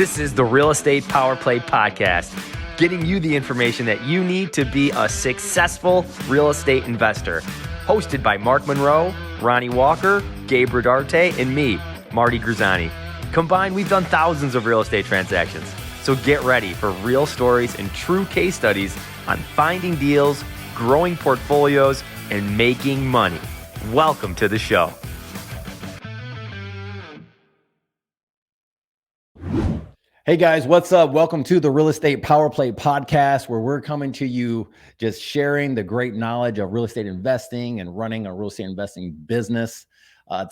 This is the Real Estate Power Play Podcast, getting you the information that you need to be a successful real estate investor. Hosted by Mark Monroe, Ronnie Walker, Gabe Rodarte, and me, Marty Grizzanti. Combined, we've done thousands of real estate transactions. So get ready for real stories and true case studies on finding deals, growing portfolios, and making money. Welcome to the show. Hey guys, what's up? Welcome to the Real Estate Power Play Podcast, where we're coming to you just sharing the great knowledge of real estate investing and running a real estate investing business.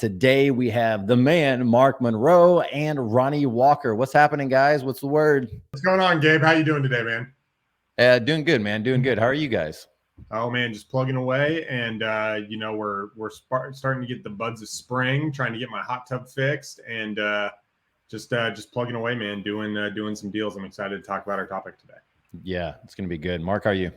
Today we have the man, Mark Monroe, and Ronnie Walker. What's happening, guys? What's the word? What's going on, Gabe? How you doing today, man? Doing good, man. Doing good. How are you guys? Oh man, just plugging away, and we're starting to get the buds of spring. Trying to get my hot tub fixed, and just plugging away, man. Doing some deals. I'm excited to talk about our topic today. Yeah, it's gonna be good. Mark, how are you?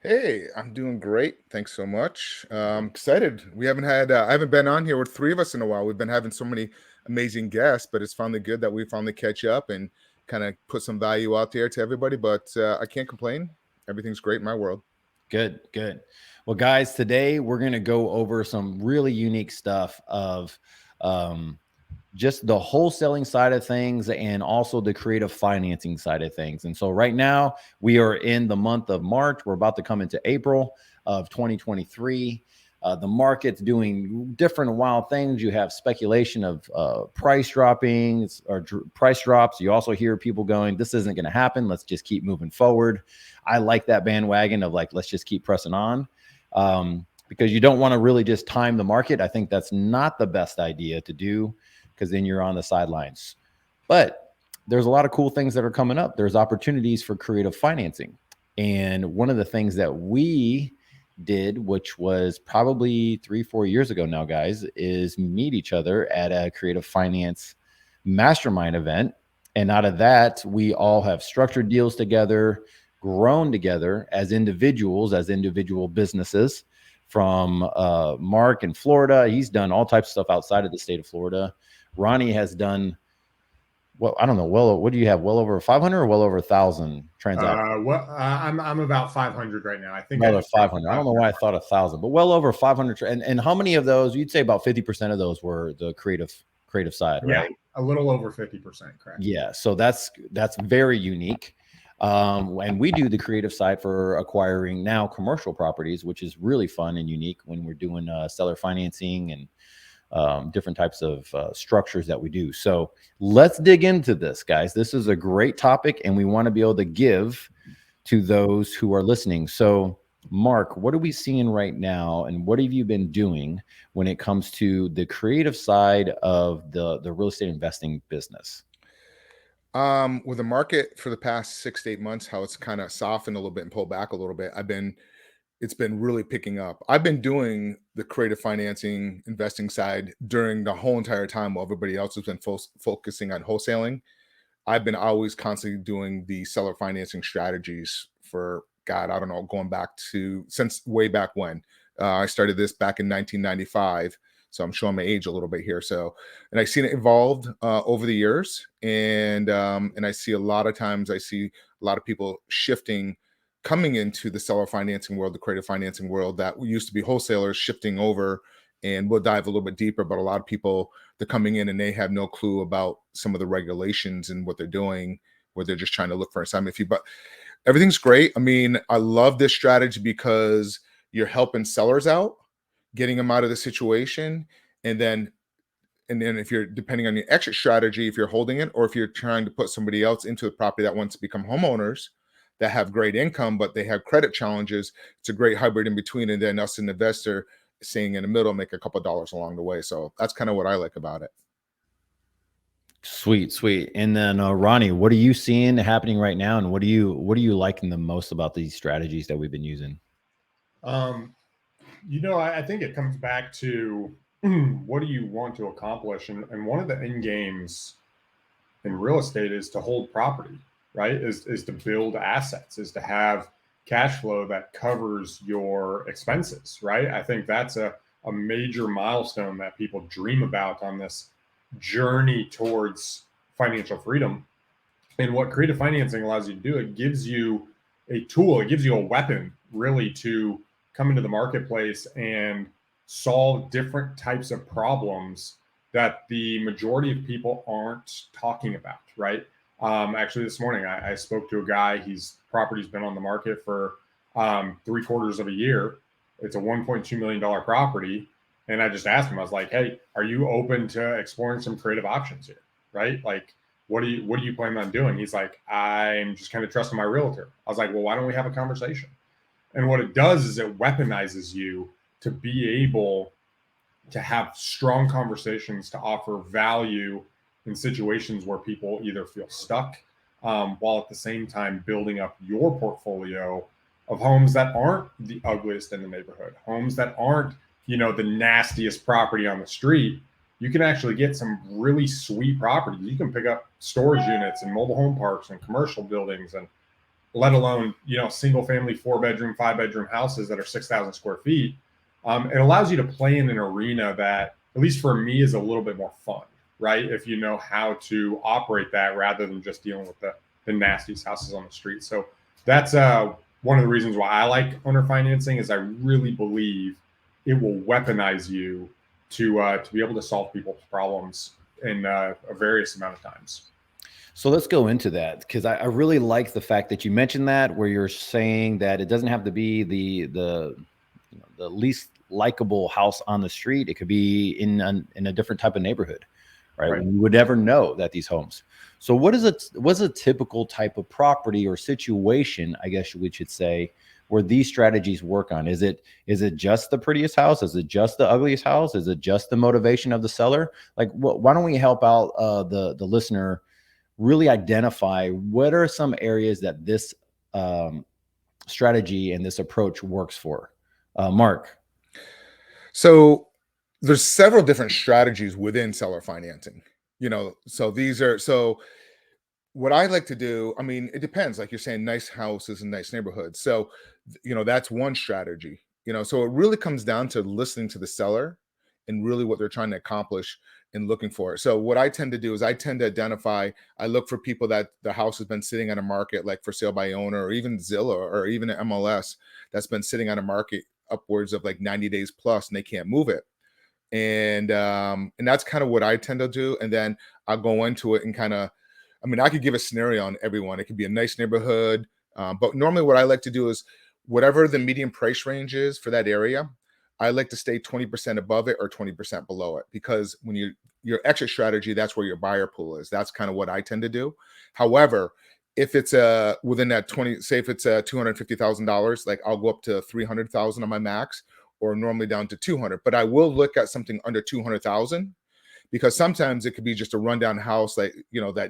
Hey, I'm doing great. Thanks so much. Excited. We haven't had, I haven't been on here with three of us in a while. We've been having so many amazing guests, but it's finally good that we finally catch up and kind of put some value out there to everybody. But I can't complain. Everything's great in my world. Good. Well, guys, today we're going to go over some really unique stuff of just the wholesaling side of things and also the creative financing side of things. And so right now we are in the month of March. We're about to come into April of 2023. The market's doing different wild things. You have speculation of price droppings or price drops. You also hear people going, this isn't going to happen. Let's just keep moving forward. I like that bandwagon of like, let's just keep pressing on, because you don't want to really just time the market. I think that's not the best idea to do, because then you're on the sidelines. But there's a lot of cool things that are coming up. There's opportunities for creative financing. And one of the things that we did, which was probably 3-4 years ago now, guys, is meet each other at a creative finance mastermind event. And out of that, we all have structured deals together, grown together as individuals, as individual businesses. From Mark in Florida, he's done all types of stuff outside of the state of Florida. Ronnie has done, well, I don't know. Well, what do you have? Well over 500 or well over 1,000 transactions? I'm about 500 right now. I think about 500. I don't know why I thought 1,000, but well over 500. And how many of those? You'd say about 50% of those were the creative side, right? Yeah, a little over 50%, correct? Yeah. So that's very unique. And we do the creative side for acquiring now commercial properties, which is really fun and unique when we're doing seller financing and different types of structures that we do. So let's dig into this, guys. This is a great topic, and we want to be able to give to those who are listening. So Mark, what are we seeing right now, and what have you been doing when it comes to the creative side of the real estate investing business? With the market for the past 6 to 8 months, how it's kind of softened a little bit and pulled back a little bit, it's been really picking up. I've been doing the creative financing investing side during the whole entire time while everybody else has been focusing on wholesaling. I've been always constantly doing the seller financing strategies for, God, I don't know, going back to since way back when. I started this back in 1995. So I'm showing my age a little bit here. So, and I've seen it evolved over the years. And I see a lot of times, I see a lot of people shifting, coming into the seller financing world, the creative financing world that used to be wholesalers, shifting over, and we'll dive a little bit deeper. But a lot of people, they're coming in and they have no clue about some of the regulations and what they're doing, where they're just trying to look for assignment fee. But everything's great. I mean, I love this strategy because you're helping sellers out, getting them out of the situation. And then if you're, depending on your exit strategy, if you're holding it or if you're trying to put somebody else into a property that wants to become homeowners, that have great income, but they have credit challenges, it's a great hybrid in between. And then us, an investor, staying in the middle, make a couple of dollars along the way. So that's kind of what I like about it. Sweet. And then Ronnie, what are you seeing happening right now, and what are you liking the most about these strategies that we've been using? I think it comes back to what do you want to accomplish, and one of the end games in real estate is to hold property, right? Is to build assets, is to have cash flow that covers your expenses, right? I think that's a major milestone that people dream about on this journey towards financial freedom. And what creative financing allows you to do, it gives you a tool, it gives you a weapon really to come into the marketplace and solve different types of problems that the majority of people aren't talking about, right? Actually, this morning I spoke to a guy. His property's been on the market for 3/4 of a year. It's a $1.2 million property. And I just asked him, I was like, hey, are you open to exploring some creative options here? Right? Like, what do you plan on doing? He's like, I'm just kind of trusting my realtor. I was like, well, why don't we have a conversation? And what it does is it weaponizes you to be able to have strong conversations, to offer value in situations where people either feel stuck, while at the same time building up your portfolio of homes that aren't the ugliest in the neighborhood, homes that aren't, the nastiest property on the street. You can actually get some really sweet properties. You can pick up storage units and mobile home parks and commercial buildings, and let alone, single family 4-bedroom, 5-bedroom houses that are 6,000 square feet. It allows you to play in an arena that, at least for me, is a little bit more fun, right? If you know how to operate that rather than just dealing with the nastiest houses on the street. So that's one of the reasons why I like owner financing, is I really believe it will weaponize you to be able to solve people's problems in a various amount of times. So let's go into that, because I really like the fact that you mentioned that, where you're saying that it doesn't have to be the least likable house on the street. It could be in a different type of neighborhood, right? You would never know that these homes. So what's a typical type of property or situation, I guess we should say, where these strategies work on? Is it just the prettiest house? Is it just the ugliest house? Is it just the motivation of the seller? Like, why don't we help out the listener really identify what are some areas that this strategy and this approach works for? Mark. So there's several different strategies within seller financing, so what I like to do, I mean, it depends. Like you're saying, nice houses and nice neighborhoods. So, that's one strategy, so it really comes down to listening to the seller and really what they're trying to accomplish and looking for. So what I tend to do is I look for people that the house has been sitting on a market, like for sale by owner, or even Zillow, or even an MLS that's been sitting on a market upwards of like 90 days plus, and they can't move it. And that's kind of what I tend to do. And then I'll go into it and I could give a scenario on everyone. It could be a nice neighborhood. But normally what I like to do is whatever the median price range is for that area, I like to stay 20% above it or 20% below it, because when your exit strategy, that's where your buyer pool is. That's kind of what I tend to do. However, if it's within that 20, say if it's $250,000, like I'll go up to 300,000 on my max, or normally down to 200. But I will look at something under 200,000, because sometimes it could be just a rundown house that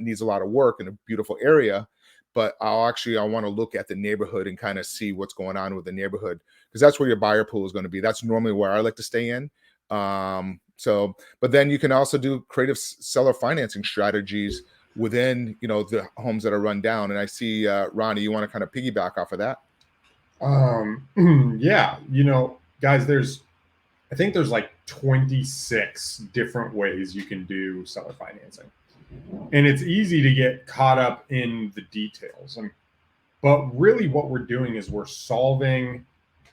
needs a lot of work in a beautiful area. But I want to look at the neighborhood and kind of see what's going on with the neighborhood, because that's where your buyer pool is going to be. That's normally where I like to stay in. But then you can also do creative seller financing strategies within, the homes that are run down. And I see, Ronnie, you want to kind of piggyback off of that? Yeah, guys, I think there's like 26 different ways you can do seller financing. And it's easy to get caught up in the details. But really what we're doing is we're solving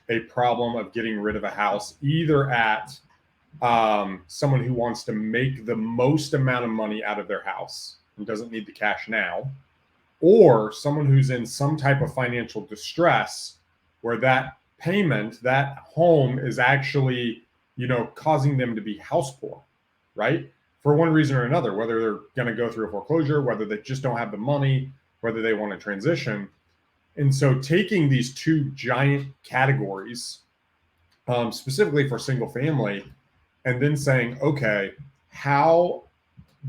a problem of getting rid of a house, either at someone who wants to make the most amount of money out of their house and doesn't need the cash now, or someone who's in some type of financial distress where that payment, that home is actually, causing them to be house poor, right? For one reason or another, whether they're going to go through a foreclosure, whether they just don't have the money, whether they want to transition. And so taking these two giant categories, specifically for single family, and then saying, okay, how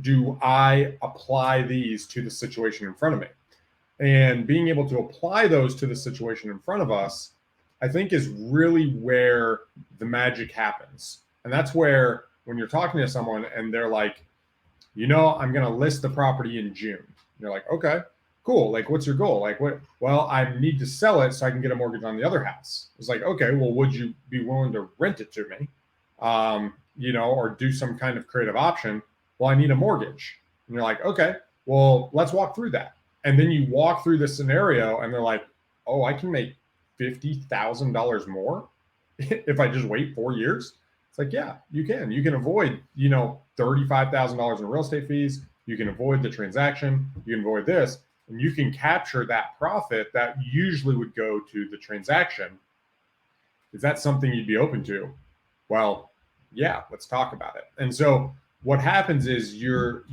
do I apply these to the situation in front of me? And being able to apply those to the situation in front of us, I think, is really where the magic happens. And that's where, when you're talking to someone and they're like, I'm going to list the property in June. You're like, okay, cool. Like, what's your goal? Like, what? Well, I need to sell it so I can get a mortgage on the other house. It's like, okay, well, would you be willing to rent it to me? Or do some kind of creative option? Well, I need a mortgage. And you're like, okay, well, let's walk through that. And then you walk through the scenario and they're like, oh, I can make $50,000 more if I just wait 4 years. It's like, yeah, you can. You can avoid, $35,000 in real estate fees. You can avoid the transaction. You can avoid this. And you can capture that profit that usually would go to the transaction. Is that something you'd be open to? Well, yeah, let's talk about it. And so what happens is you're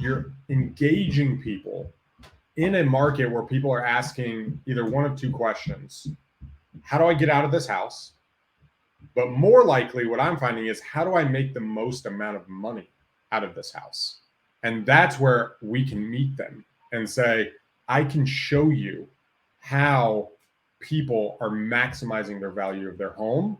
engaging people in a market where people are asking either one of two questions. How do I get out of this house? But more likely, what I'm finding is, how do I make the most amount of money out of this house? And that's where we can meet them and say, I can show you how people are maximizing their value of their home.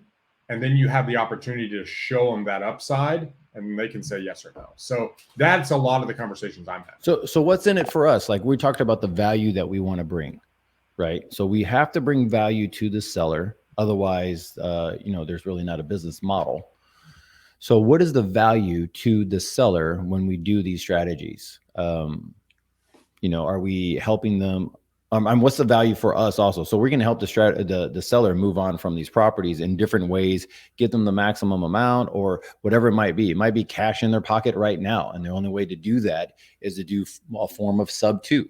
And then you have the opportunity to show them that upside, and they can say yes or no. So that's a lot of the conversations I'm having. So what's in it for us? Like, we talked about the value that we want to bring, right? So we have to bring value to the seller. Otherwise, there's really not a business model. So what is the value to the seller when we do these strategies? Are we helping them? What's the value for us also? So we're going to help the seller move on from these properties in different ways, get them the maximum amount or whatever it might be. It might be cash in their pocket right now. And the only way to do that is to do a form of sub 2,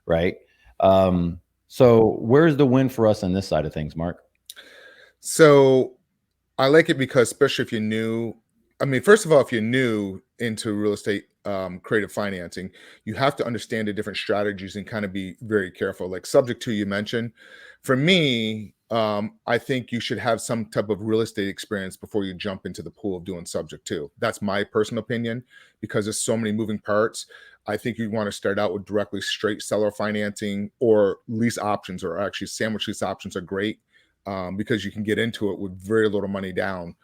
right? So where's the win for us on this side of things, Mark? So I like it because, especially if you're new, first of all, if you're new into real estate creative financing, you have to understand the different strategies and kind of be very careful. Like subject to, you mentioned, for me, I think you should have some type of real estate experience before you jump into the pool of doing subject to. That's my personal opinion, because there's so many moving parts. I think you want to start out with directly straight seller financing, or lease options, or actually sandwich lease options are great. Because you can get into it with very little money down.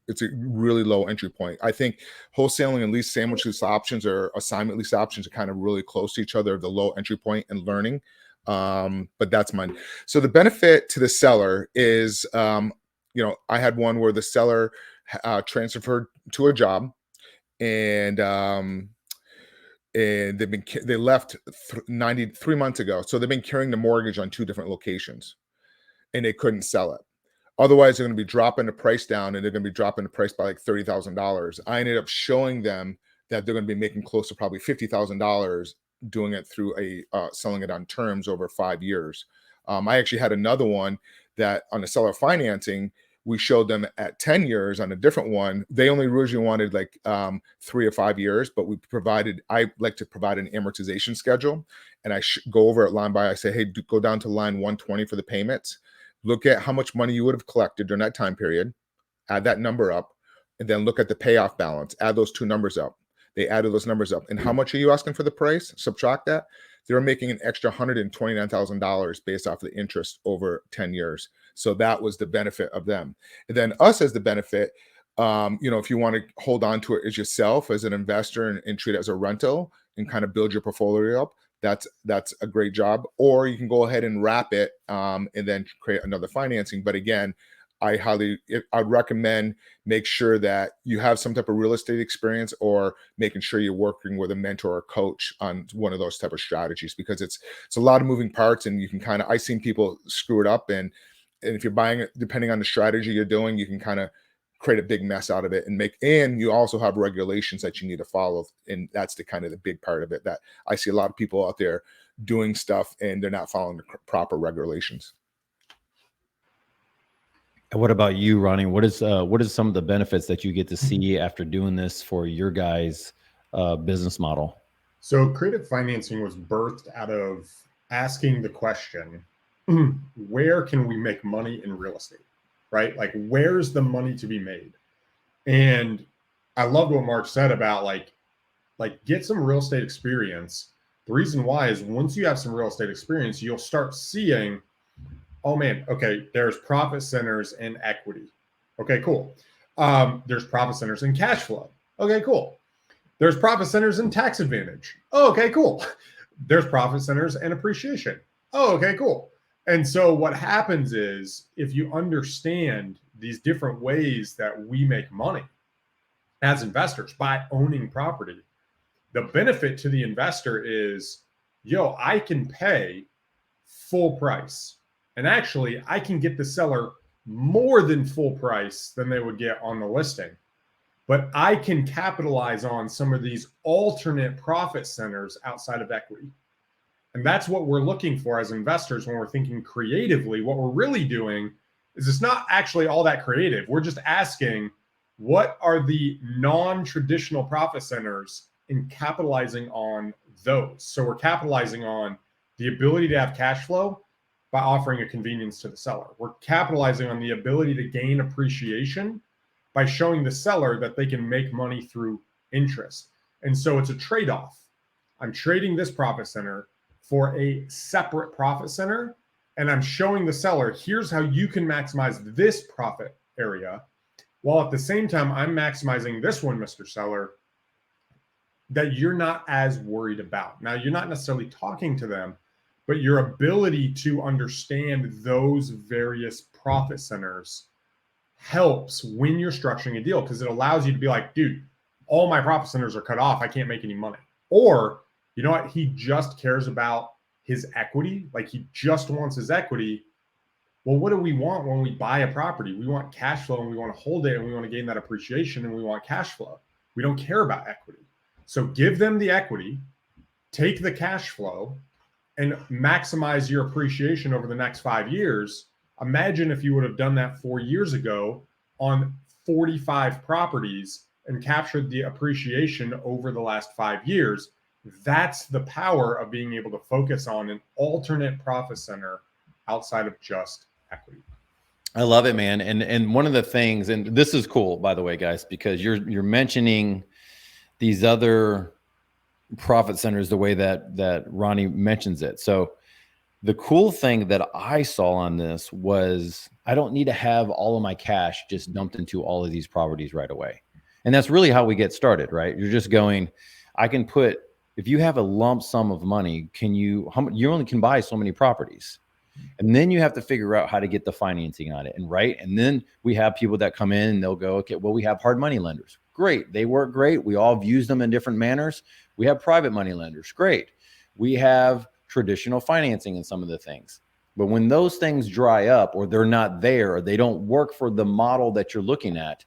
It's a really low entry point. I think wholesaling and lease sandwich lease options or assignment lease options are kind of really close to each other, the low entry point and learning. But that's mine. So the benefit to the seller is, I had one where the seller transferred to a job, and they left 93 months ago. So they've been carrying the mortgage on 2 different locations, and they couldn't sell it. Otherwise, they're going to be dropping the price down, and they're going to be dropping the price by like $30,000. I ended up showing them that they're going to be making close to probably $50,000 doing it through selling it on terms over 5 years. I actually had another one that on the seller financing, we showed them at 10 years on a different one. They only originally wanted like 3 or 5 years, but I like to provide an amortization schedule, and I go over it line by. I say, hey, go down to line 120 for the payments. Look at how much money you would have collected during that time period, add that number up, and then look at the payoff balance, add those 2 numbers up. They added those numbers up. And how much are you asking for the price? Subtract that. They were making an extra $129,000 based off of the interest over 10 years. So that was the benefit of them. And then us as the benefit, if you want to hold on to it as yourself, as an investor, and treat it as a rental and kind of build your portfolio up, that's a great job. Or you can go ahead and wrap it and then create another financing. But again, I'd recommend make sure that you have some type of real estate experience, or making sure you're working with a mentor or coach on one of those type of strategies, because it's a lot of moving parts, and you can I've seen people screw it up. And if you're buying it, depending on the strategy you're doing, you can kind of create a big mess out of it, and you also have regulations that you need to follow. And that's the big part of it, that I see a lot of people out there doing stuff and they're not following the proper regulations. And what about you, Ronnie? What is some of the benefits that you get to see after doing this for your guys' business model? So creative financing was birthed out of asking the question, where can we make money in real estate? Right? Like, where's the money to be made? And I loved what Mark said about like get some real estate experience. The reason why is, once you have some real estate experience, you'll start seeing, oh man, okay, there's profit centers in equity. Okay, cool. There's profit centers in cash flow. Okay, cool. There's profit centers in tax advantage. Oh, okay, cool. There's profit centers in appreciation. Oh, okay, cool. And so what happens is, if you understand these different ways that we make money as investors by owning property, the benefit to the investor is yo, I can pay full price. And actually, I can get the seller more than full price than they would get on the listing. But I can capitalize on some of these alternate profit centers outside of equity. And that's what we're looking for as investors when we're thinking creatively. What we're really doing is it's not actually all that creative. We're just asking, what are the non-traditional profit centers and capitalizing on those? So we're capitalizing on the ability to have cash flow by offering a convenience to the seller. We're capitalizing on the ability to gain appreciation by showing the seller that they can make money through interest. And so it's a trade-off. I'm trading this profit center for a separate profit center, and I'm showing the seller, here's how you can maximize this profit area, while at the same time, I'm maximizing this one, Mr. Seller, that you're not as worried about. Now, you're not necessarily talking to them, but your ability to understand those various profit centers helps when you're structuring a deal, because it allows you to be like, dude, all my profit centers are cut off. I can't make any money. Or, you know what? He just cares about his equity. Like, he just wants his equity. Well, what do we want when we buy a property? We want cash flow, and we want to hold it, and we want to gain that appreciation, and we want cash flow. We don't care about equity. So give them the equity, take the cash flow, and maximize your appreciation over the next 5 years. Imagine if you would have done that 4 years ago on 45 properties and captured the appreciation over the last 5 years. That's the power of being able to focus on an alternate profit center outside of just equity. I love it, man. And one of the things, and this is cool, by the way, guys, because you're mentioning these other profit centers the way that Ronnie mentions it. So the cool thing that I saw on this was I don't need to have all of my cash just dumped into all of these properties right away. And that's really how we get started, right? You're just going, I can put, if you have a lump sum of money, you only can buy so many properties. And then you have to figure out how to get the financing on it. And then we have people that come in and they'll go, okay, well, we have hard money lenders. Great. They work great. We all have used them in different manners. We have private money lenders. Great. We have traditional financing in some of the things. But when those things dry up, or they're not there, or they don't work for the model that you're looking at,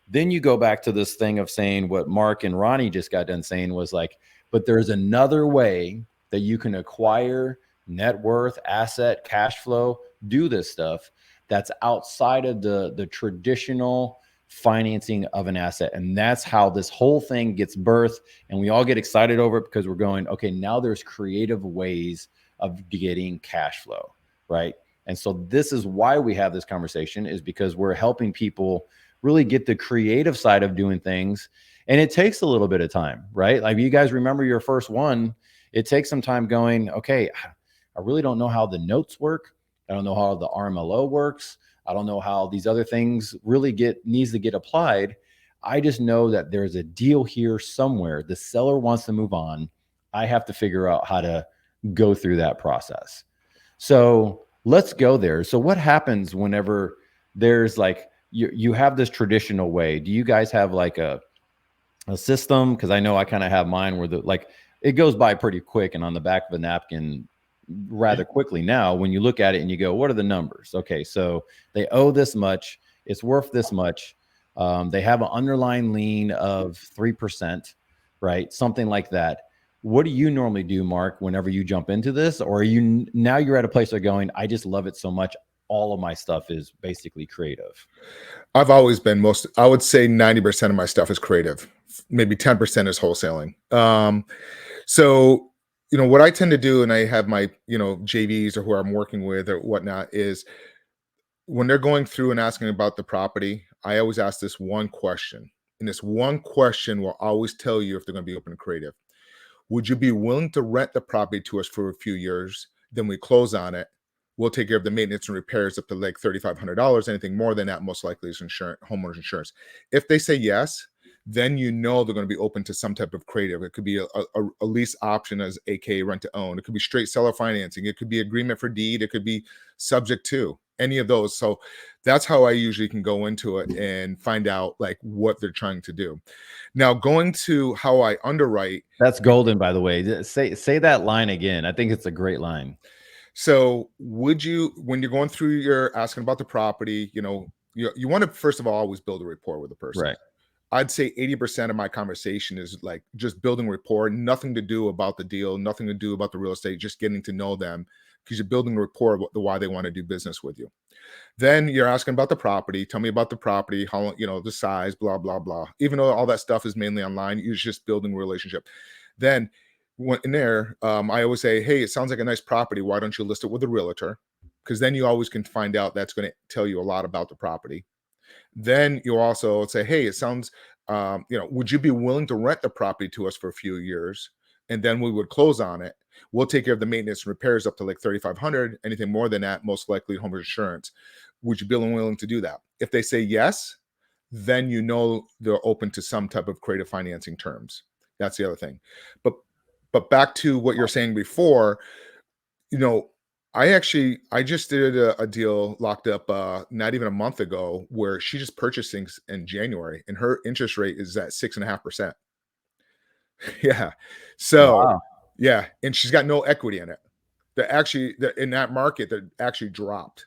then you go back to this thing of saying what Mark and Ronnie just got done saying was like, but there's another way that you can acquire net worth, asset, cash flow, do this stuff that's outside of the traditional financing of an asset. And that's how this whole thing gets birthed. And we all get excited over it because we're going, okay, now there's creative ways of getting cash flow, right? And so this is why we have this conversation, is because we're helping people really get the creative side of doing things. And it takes a little bit of time, right? Like, you guys remember your first one, it takes some time going, okay, I really don't know how the notes work. I don't know how the RMLO works. I don't know how these other things really needs to get applied. I just know that there's a deal here somewhere. The seller wants to move on. I have to figure out how to go through that process. So let's go there. So what happens whenever there's like, you have this traditional way? Do you guys have like a system? Because I know I kind of have mine where it goes by pretty quick and on the back of a napkin rather quickly. Now, when you look at it and you go, what are the numbers? Okay, so they owe this much. It's worth this much. They have an underlying lien of 3%, right? Something like that. What do you normally do, Mark, whenever you jump into this? Or are now you're at a place where going, I just love it so much, all of my stuff is basically creative? I've always been I would say 90% of my stuff is creative. Maybe 10% is wholesaling. So, what I tend to do, and I have my, JVs or who I'm working with or whatnot, is when they're going through and asking about the property, I always ask this one question. And this one question will always tell you if they're going to be open and creative. Would you be willing to rent the property to us for a few years? Then we close on it. We'll take care of the maintenance and repairs up to like $3,500. Anything more than that, most likely, is homeowners insurance. If they say yes, then you know they're going to be open to some type of creative. It could be a lease option as aka rent to own. It could be straight seller financing. It could be agreement for deed. It could be subject to any of those. So that's how I usually can go into it and find out like what they're trying to do. Now, going to how I underwrite. That's golden, by the way. Say that line again. I think it's a great line. So would you, when you're going through, you're asking about the property, you know, you want to, first of all, always build a rapport with the person. Right. I'd say 80% of my conversation is like just building rapport, nothing to do about the deal, nothing to do about the real estate, just getting to know them, because you're building rapport about why they want to do business with you. Then you're asking about the property. Tell me about the property, how long, you know, the size, blah, blah, blah. Even though all that stuff is mainly online, you're just building a relationship. Then in there, I always say, hey, it sounds like a nice property. Why don't you list it with a realtor? Because then you always can find out, that's going to tell you a lot about the property. Then you also say, hey, it sounds, you know, would you be willing to rent the property to us for a few years? And then we would close on it. We'll take care of the maintenance and repairs up to like $3,500. Anything more than that, most likely homeowner's insurance. Would you be willing to do that? If they say yes, then you know they're open to some type of creative financing terms. That's the other thing. But back to what you're saying before, you know, I just did a deal locked up not even a month ago where she just purchased things in January and her interest rate is at 6.5%. Yeah. So Wow. yeah. And she's got no equity in it. In that market that actually dropped.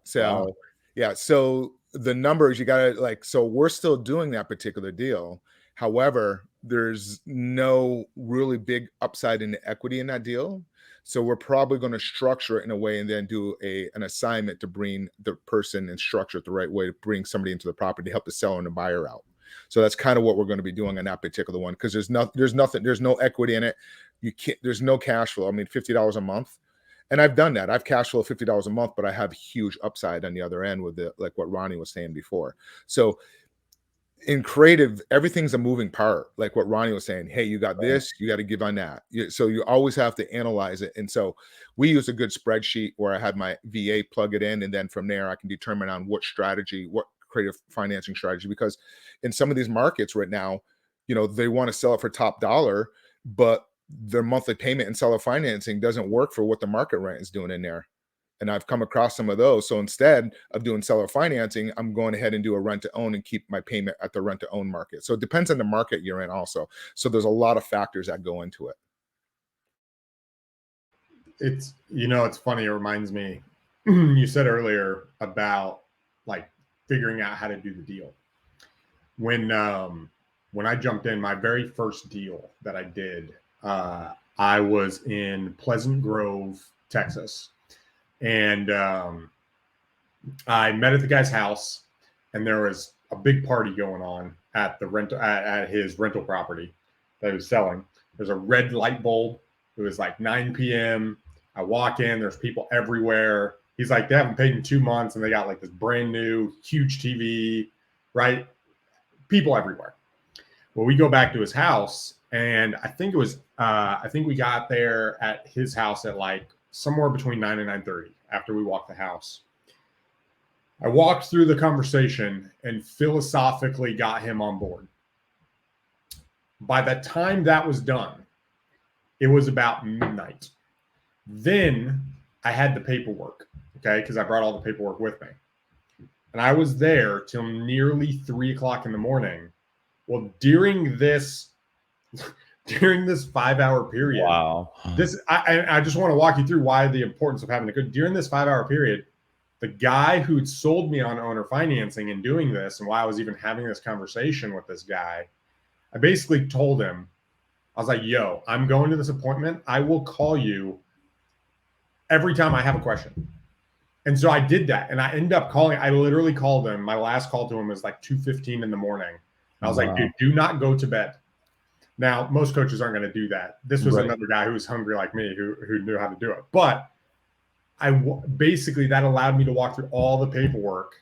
So Wow. yeah. So the numbers you gotta like, so we're still doing that particular deal. However, there's no really big upside in the equity in that deal. So we're probably going to structure it in a way and then do an assignment to bring the person and structure it the right way to bring somebody into the property to help the seller and the buyer out. So that's kind of what we're going to be doing on that particular one, because there's no equity in it. There's no cash flow. I mean, $50 a month. And I've done that. I've cash flow $50 a month, but I have huge upside on the other end with like what Ronnie was saying before. So in creative, everything's a moving part, like what Ronnie was saying. Hey, you got this, you got to give on that. So you always have to analyze it. And so we use a good spreadsheet where I had my VA plug it in, and then from there I can determine on what creative financing strategy, because in some of these markets right now, you know, they want to sell it for top dollar, but their monthly payment and seller financing doesn't work for what the market rent is doing in there. And I've come across some of those. So instead of doing seller financing, I'm going ahead and do a rent to own and keep my payment at the rent to own market. So it depends on the market you're in also. So there's a lot of factors that go into it. It's, you know, it's funny. It reminds me, you said earlier about like figuring out how to do the deal. When I jumped in, my very first deal that I did, I was in Pleasant Grove, Texas. And I met at the guy's house, and there was a big party going on at his rental property that he was selling. There's a red light bulb. It was like 9 p.m. I walk in, there's people everywhere. He's like, they haven't paid in 2 months, and they got like this brand new huge TV, right? People everywhere. Well, we go back to his house, and I think we got there at his house at like somewhere between 9 and 9:30 after we walked the house. I walked through the conversation and philosophically got him on board. By the time that was done, it was about midnight. Then I had the paperwork, okay, because I brought all the paperwork with me. And I was there till nearly 3 o'clock in the morning. Well, during this 5-hour period. Wow. I just want to walk you through why the importance of having a good, during this 5-hour period, the guy who'd sold me on owner financing and doing this, and why I was even having this conversation with this guy, I basically told him, I was like, yo, I'm going to this appointment. I will call you every time I have a question. And so I did that. And I ended up calling, I literally called him. My last call to him was like 2:15 in the morning. And I was like, dude, do not go to bed. Now, most coaches aren't going to do that. This was another guy who was hungry like me, who knew how to do it. But basically that allowed me to walk through all the paperwork,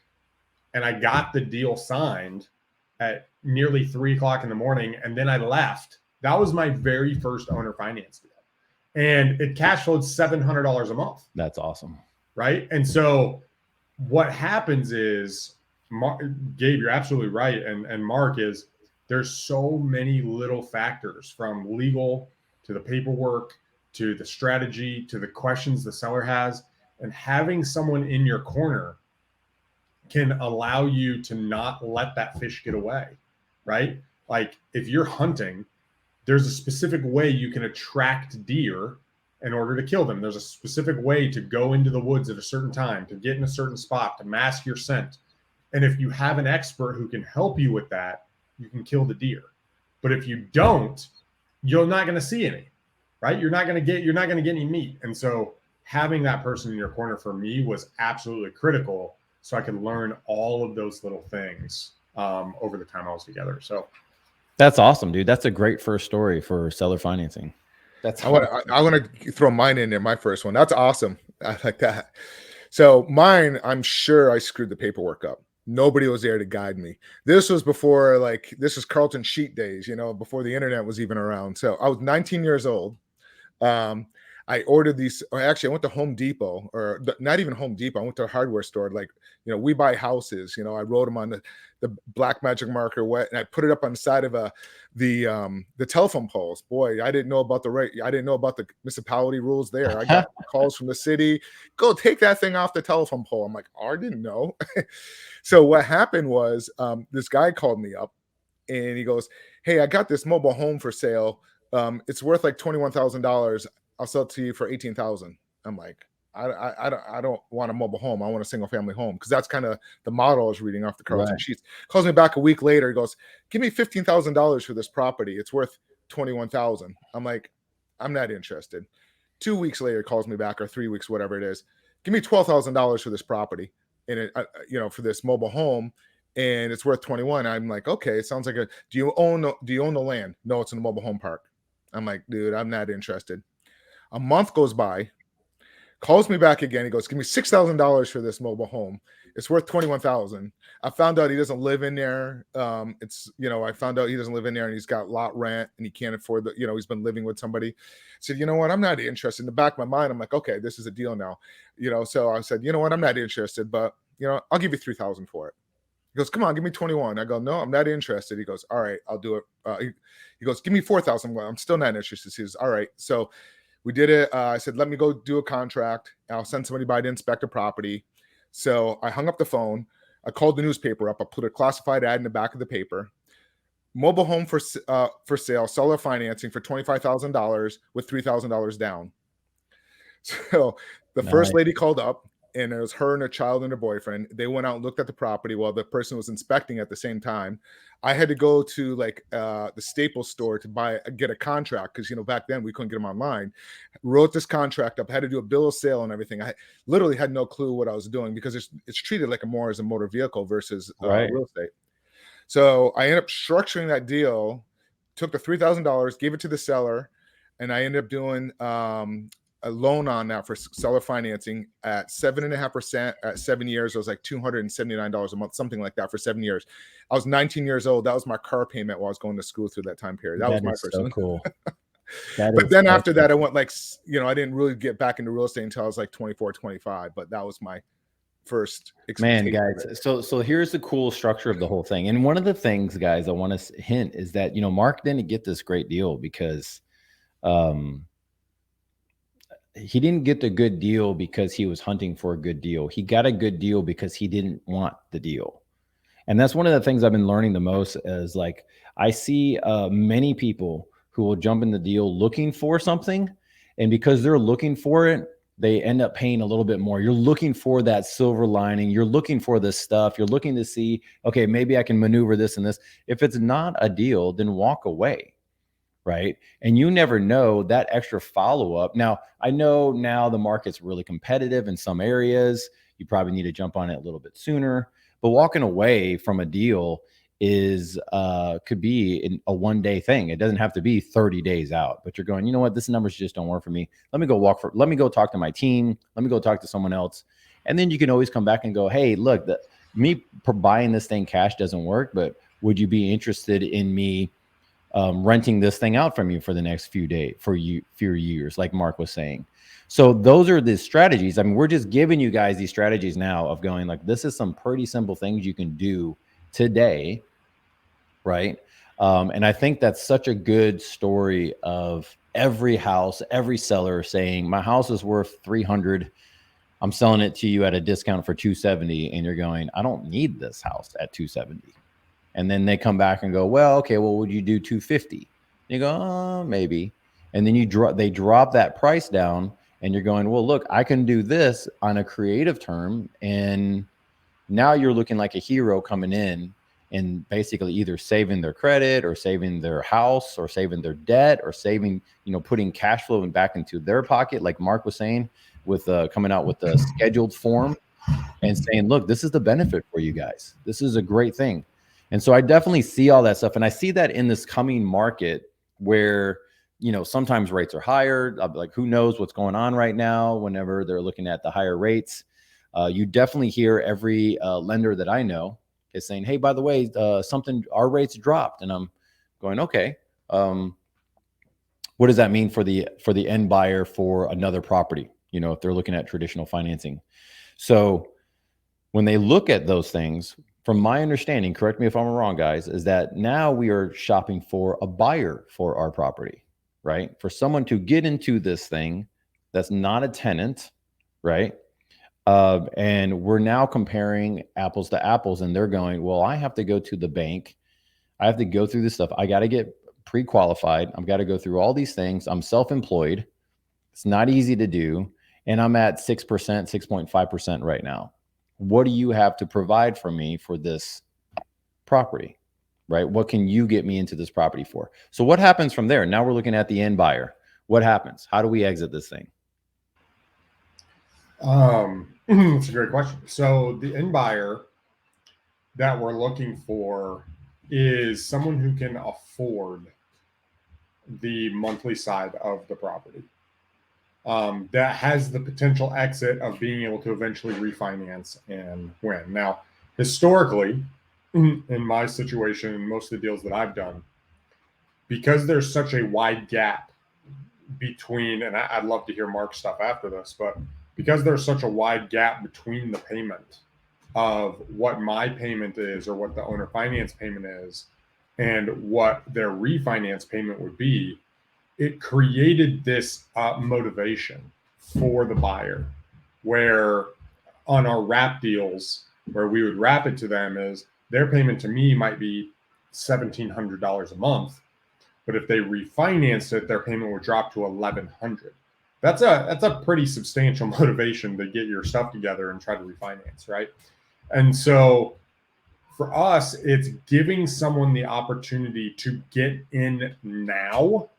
and I got the deal signed at nearly 3 o'clock in the morning, and then I left. That was my very first owner finance deal, and it cash flowed $700 a month. That's awesome, right? And so what happens is, Gabe, you're absolutely right, and Mark, is there's so many little factors, from legal to the paperwork to the strategy to the questions the seller has, and having someone in your corner can allow you to not let that fish get away, right? Like if you're hunting, there's a specific way you can attract deer in order to kill them. There's a specific way to go into the woods at a certain time, to get in a certain spot, to mask your scent. And if you have an expert who can help you with that, you can kill the deer. But if you don't, you're not going to see any, right? You're not going to get any meat. And so having that person in your corner for me was absolutely critical, so I could learn all of those little things over the time I was together. So that's awesome, dude. That's a great first story for seller financing. That's I want to throw mine in there. My first one. That's awesome. I like that. So mine, I'm sure I screwed the paperwork up. Nobody was there to guide me. This was before, like, this was Carlton Sheet days, you know, before the internet was even around. So I was 19 years old. I ordered these, or actually I went to Home Depot, or not even Home Depot. I went to a hardware store, like, you know, We Buy Houses. You know, I wrote them on the black magic marker wet, and I put it up on the side of the telephone poles. Boy, I didn't know about the municipality rules there. I got calls from the city, go take that thing off the telephone pole. I'm like, oh, I didn't know. So what happened was, this guy called me up and he goes, hey, I got this mobile home for sale. It's worth like $21,000. I'll sell it to you for $18,000. I'm like, I don't want a mobile home. I want a single family home, because that's kind of the model I was reading off the Carlton Sheets. Calls me back a week later. He goes, give me $15,000 for this property. It's worth $21,000. I'm like, I'm not interested. 2 weeks later, calls me back, or 3 weeks, whatever it is. Give me $12,000 for this property, and it, for this mobile home, and it's worth 21. I'm like, okay, it sounds like do you own the land? No, it's in a mobile home park. I'm like, dude, I'm not interested. A month goes by, calls me back again. He goes, give me $6,000 for this mobile home. It's worth $21,000. I found out he doesn't live in there. I found out he doesn't live in there, and he's got lot rent, and he can't afford he's been living with somebody. I said, you know what? I'm not interested. In the back of my mind, I'm like, okay, this is a deal now. So I said, you know what? I'm not interested, but I'll give you $3,000 for it. He goes, come on, give me 21. I go, no, I'm not interested. He goes, all right, I'll do it. He goes, give me 4,000. I'm still not interested. He says, all right. So we did it. I said, let me go do a contract. I'll send somebody by to inspect a property. So I hung up the phone. I called the newspaper up. I put a classified ad in the back of the paper. Mobile home for sale, seller financing for $25,000 with $3,000 down. So the first lady called up, and it was her and her child and her boyfriend. They went out and looked at the property while the person was inspecting at the same time. I had to go to the Staples store to get a contract, because back then we couldn't get them online. Wrote this contract up, had to do a bill of sale and everything. I literally had no clue what I was doing, because it's treated like more as a motor vehicle versus real estate. So I ended up structuring that deal, took the $3,000, gave it to the seller, and I ended up doing a loan on that for seller financing at 7.5% at 7 years. It was like $279 a month, something like that, for 7 years. I was 19 years old. That was my car payment while I was going to school through that time period. That was my first one. Cool. But then after that, I went I didn't really get back into real estate until I was like 24, 25. But that was my first experience. Man, guys. So here's the cool structure of the whole thing. And one of the things, guys, I want to hint is that, Mark didn't get this great deal because he didn't get the good deal because he was hunting for a good deal. He got a good deal because he didn't want the deal. And that's one of the things I've been learning the most is, like, I see many people who will jump in the deal looking for something. And because they're looking for it, they end up paying a little bit more. You're looking for that silver lining. You're looking for this stuff. You're looking to see, okay, maybe I can maneuver this and this. If it's not a deal, then walk away. Right. And you never know that extra follow-up. Now, I know now the market's really competitive in some areas. You probably need to jump on it a little bit sooner. But walking away from a deal could be a one-day thing. It doesn't have to be 30 days out. But you're going, you know what? This numbers just don't work for me. Let me go talk to my team. Let me go talk to someone else. And then you can always come back and go, hey, look, me buying this thing cash doesn't work, but would you be interested in me renting this thing out from you for the next few years, like Mark was saying? So those are the strategies. I mean, we're just giving you guys these strategies now of going, like, this is some pretty simple things you can do today, right? And I think that's such a good story of every house, every seller saying, my house is worth 300. I'm selling it to you at a discount for 270. And you're going, I don't need this house at 270. And then they come back and go, well, okay, well, would you do 250? You go, maybe. And then they drop that price down and you're going, well, look, I can do this on a creative term. And now you're looking like a hero coming in and basically either saving their credit or saving their house or saving their debt or saving, putting cash flow back into their pocket. Like Mark was saying, with coming out with a scheduled form and saying, look, this is the benefit for you guys. This is a great thing. And so I definitely see all that stuff. And I see that in this coming market where, sometimes rates are higher. Like, who knows what's going on right now whenever they're looking at the higher rates. You definitely hear every lender that I know is saying, hey, by the way, our rates dropped. And I'm going, okay. What does that mean for the end buyer for another property? If they're looking at traditional financing. So when they look at those things, from my understanding, correct me if I'm wrong, guys, is that now we are shopping for a buyer for our property, right? For someone to get into this thing that's not a tenant, right? And we're now comparing apples to apples, and they're going, well, I have to go to the bank. I have to go through this stuff. I got to get pre-qualified. I've got to go through all these things. I'm self-employed. It's not easy to do. And I'm at 6%, 6.5% right now. What do you have to provide for me for this property, right? What can you get me into this property for? So what happens from there? Now we're looking at the end buyer. What happens? How do we exit this thing? That's a great question. So the end buyer that we're looking for is someone who can afford the monthly side of the property. That has the potential exit of being able to eventually refinance and win. Now, historically, in my situation, and most of the deals that I've done, because there's such a wide gap between, and I'd love to hear Mark's stuff after this, but because there's such a wide gap between the payment of what my payment is or what the owner finance payment is and what their refinance payment would be, it created this motivation for the buyer, where on our wrap deals, where we would wrap it to them, is their payment to me might be $1,700 a month, but if they refinanced it, their payment would drop to $1,100. That's a pretty substantial motivation to get your stuff together and try to refinance, right? And so for us, it's giving someone the opportunity to get in now,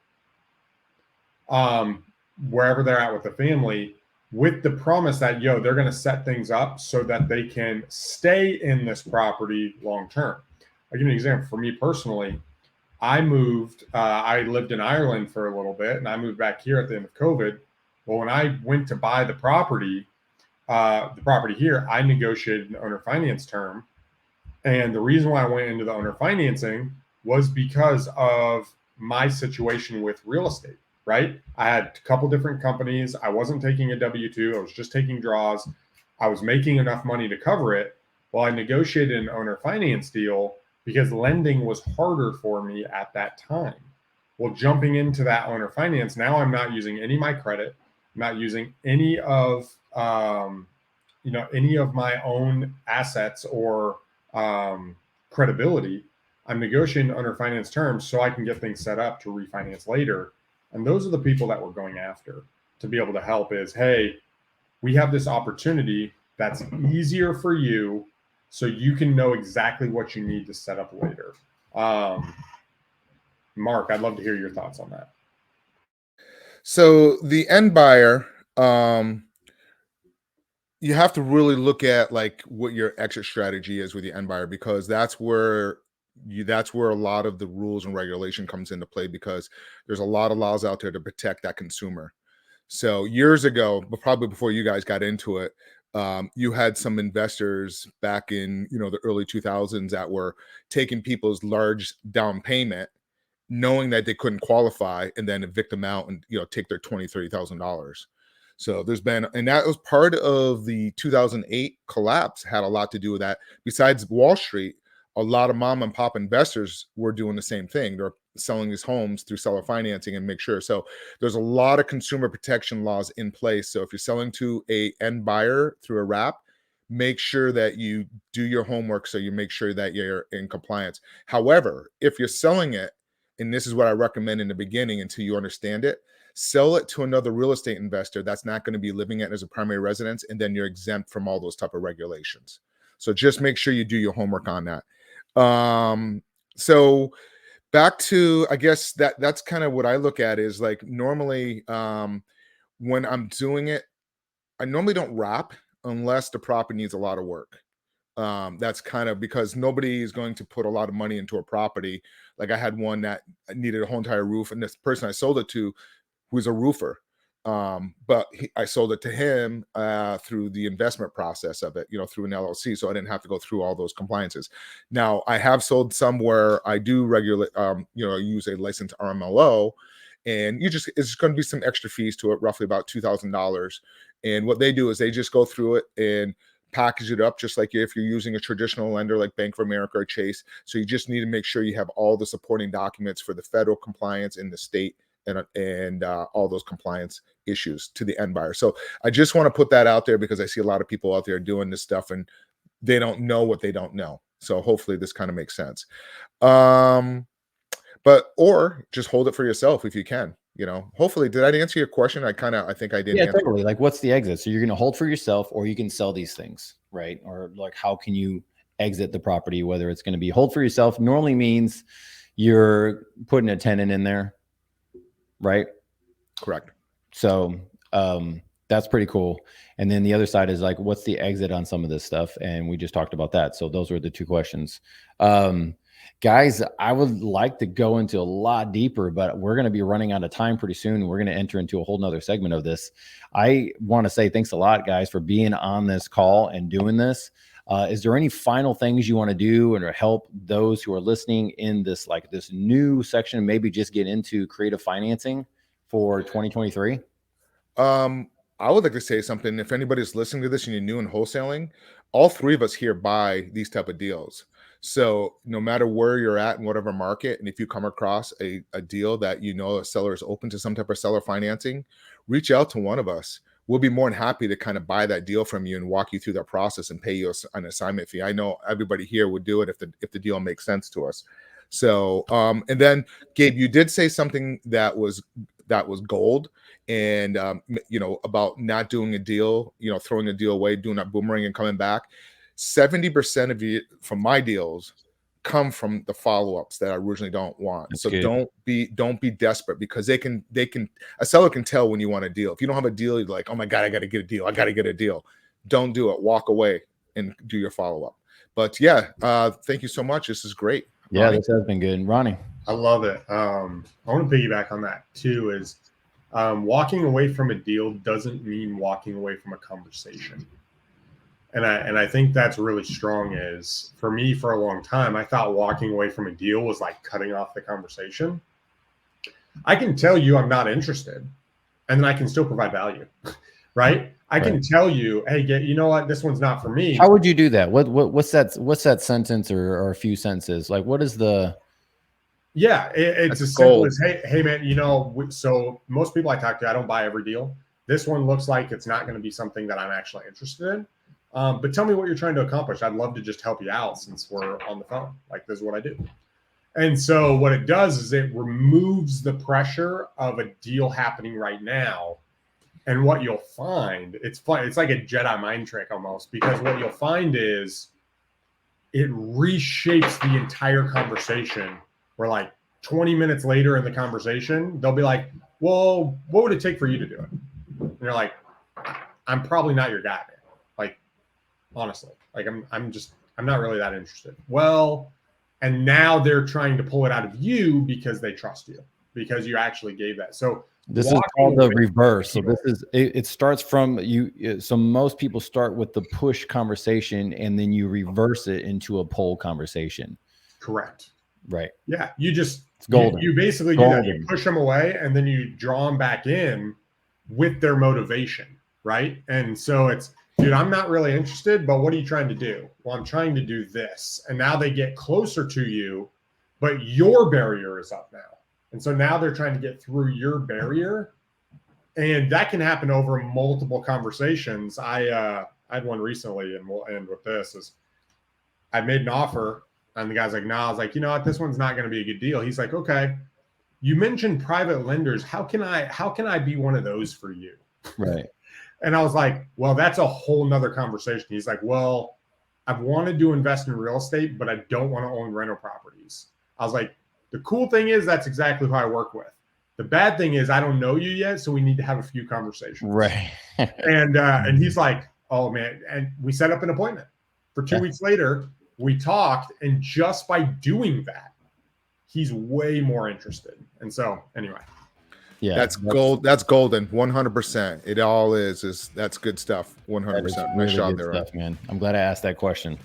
wherever they're at with the family, with the promise that, they're going to set things up so that they can stay in this property long term. I'll give you an example. For me personally, I moved, I lived in Ireland for a little bit, and I moved back here at the end of COVID. Well, when I went to buy the property here, I negotiated an owner finance term. And the reason why I went into the owner financing was because of my situation with real estate. Right? I had a couple different companies. I wasn't taking a W-2. I was just taking draws. I was making enough money to cover it. Well, I negotiated an owner finance deal because lending was harder for me at that time. Well, jumping into that owner finance, now I'm not using any of my credit. I'm not using any of my own assets or credibility. I'm negotiating owner finance terms so I can get things set up to refinance later. And those are the people that we're going after to be able to help is, hey, we have this opportunity that's easier for you so you can know exactly what you need to set up later. Mark, I'd love to hear your thoughts on that. So the end buyer, you have to really look at like what your exit strategy is with the end buyer, because that's where a lot of the rules and regulation comes into play, because there's a lot of laws out there to protect that consumer. So years ago, but probably before you guys got into it, you had some investors back in the early 2000s that were taking people's large down payment, knowing that they couldn't qualify, and then evict them out and take their $20,000-$30,000. So there's been, and that was part of the 2008 collapse, had a lot to do with that. Besides Wall Street, a lot of mom and pop investors were doing the same thing. They're selling these homes through seller financing and make sure. So there's a lot of consumer protection laws in place. So if you're selling to a end buyer through a wrap, make sure that you do your homework so you make sure that you're in compliance. However, if you're selling it, and this is what I recommend in the beginning until you understand it, sell it to another real estate investor that's not going to be living it as a primary residence, and then you're exempt from all those type of regulations. So just make sure you do your homework on that. So back to, I guess that's kind of what I look at is like normally when I'm doing it, I normally don't wrap unless the property needs a lot of work. That's kind of because nobody is going to put a lot of money into a property. Like I had one that needed a whole entire roof, and this person I sold it to, who was a roofer, but I sold it to him through the investment process of it, through an LLC, so I didn't have to go through all those compliances. Now I have sold some where I do regulate, use a licensed RMLO, and it's going to be some extra fees to it, roughly about $2,000. And what they do is they just go through it and package it up just like if you're using a traditional lender like Bank of America or Chase. So you just need to make sure you have all the supporting documents for the federal compliance in the state and all those compliance issues to the end buyer. So I just want to put that out there because I see a lot of people out there doing this stuff and they don't know what they don't know. So hopefully this kind of makes sense. Or just hold it for yourself if you can. Hopefully, did I answer your question? I think I did. Yeah, totally. Like, what's the exit? So you're going to hold for yourself, or you can sell these things, right? Or like, how can you exit the property? Whether it's going to be hold for yourself normally means you're putting a tenant in there, right? Correct. So that's pretty cool. And then the other side is like, what's the exit on some of this stuff? And we just talked about that. So those were the two questions. Guys, I would like to go into a lot deeper, but we're going to be running out of time pretty soon. We're going to enter into a whole nother segment of this. I want to say thanks a lot, guys, for being on this call and doing this. Is there any final things you want to do and help those who are listening in this new section, maybe just get into creative financing for 2023? I would like to say something. If anybody's listening to this and you're new in wholesaling, all three of us here buy these type of deals. So no matter where you're at in whatever market, and if you come across a deal that a seller is open to some type of seller financing, reach out to one of us. We'll be more than happy to kind of buy that deal from you and walk you through that process and pay you an assignment fee. I know everybody here would do it if the deal makes sense to us. So, and then Gabe, you did say something that was gold, and about not doing a deal, throwing a deal away, doing that boomerang and coming back. 70% of you from my deals come from the follow-ups that I originally don't want. That's so good. Don't be desperate, because a seller can tell when you want a deal. If you don't have a deal, you're like, oh my God, I got to get a deal. I got to get a deal. Don't do it. Walk away and do your follow-up. But yeah, thank you so much. This is great. Yeah, Ronnie. This has been good. Ronnie. I love it. I want to piggyback on that too, is walking away from a deal doesn't mean walking away from a conversation. And I think that's really strong. Is for me, for a long time, I thought walking away from a deal was like cutting off the conversation. I can tell you I'm not interested, and then I can still provide value, right? I can tell you, hey, you know what, this one's not for me. How would you do that? What's that sentence or a few sentences? Like, what is the? Yeah, it's as simple as, hey man, so most people I talk to, I don't buy every deal. This one looks like it's not going to be something that I'm actually interested in. But tell me what you're trying to accomplish. I'd love to just help you out since we're on the phone. Like, this is what I do. And so what it does is it removes the pressure of a deal happening right now. And what you'll find, it's like a Jedi mind trick almost, because what you'll find is it reshapes the entire conversation, where like 20 minutes later in the conversation, they'll be like, well, what would it take for you to do it? And you're like, I'm probably not your guy, man. Like, honestly, like I'm not really that interested. Well, and now they're trying to pull it out of you because they trust you, because you actually gave that. So this is called the reverse. So it starts from you. So most people start with the push conversation, and then you reverse it into a pull conversation. Correct. Right. Yeah. You just, you basically do that. You push them away, and then you draw them back in with their motivation. Right. And so dude, I'm not really interested, but what are you trying to do? Well, I'm trying to do this. And now they get closer to you, but your barrier is up now. And so now they're trying to get through your barrier. And that can happen over multiple conversations. I had one recently, and we'll end with this, is I made an offer and the guy's like, nah. I was like, you know what, this one's not going to be a good deal. He's like, okay, you mentioned private lenders. How can I be one of those for you? Right. And I was like, well, that's a whole nother conversation. He's like, well, I've wanted to invest in real estate, but I don't want to own rental properties. I was like, the cool thing is that's exactly who I work with. The bad thing is I don't know you yet, so we need to have a few conversations. Right. And he's like, oh man. And we set up an appointment for 2 weeks later. We talked, and just by doing that, he's way more interested. And so anyway. Yeah. That's gold. That's golden. 100%. It all is that's good stuff. 100%. Nice job there, stuff, man. I'm glad I asked that question.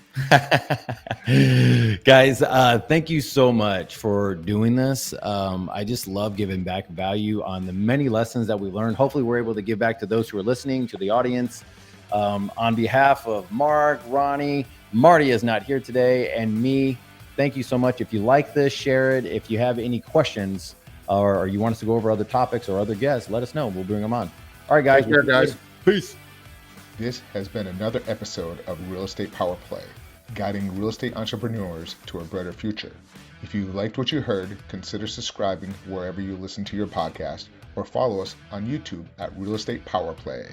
Guys, thank you so much for doing this. I just love giving back value on the many lessons that we learned. Hopefully we're able to give back to those who are listening, to the audience. On behalf of Mark, Ronnie, Marty is not here today, and me, thank you so much. If you like this, share it. If you have any questions, or you want us to go over other topics or other guests, let us know. We'll bring them on. All right, guys. Take care, guys. Peace. This has been another episode of Real Estate Power Play, guiding real estate entrepreneurs to a brighter future. If you liked what you heard, consider subscribing wherever you listen to your podcast, or follow us on YouTube at Real Estate Power Play.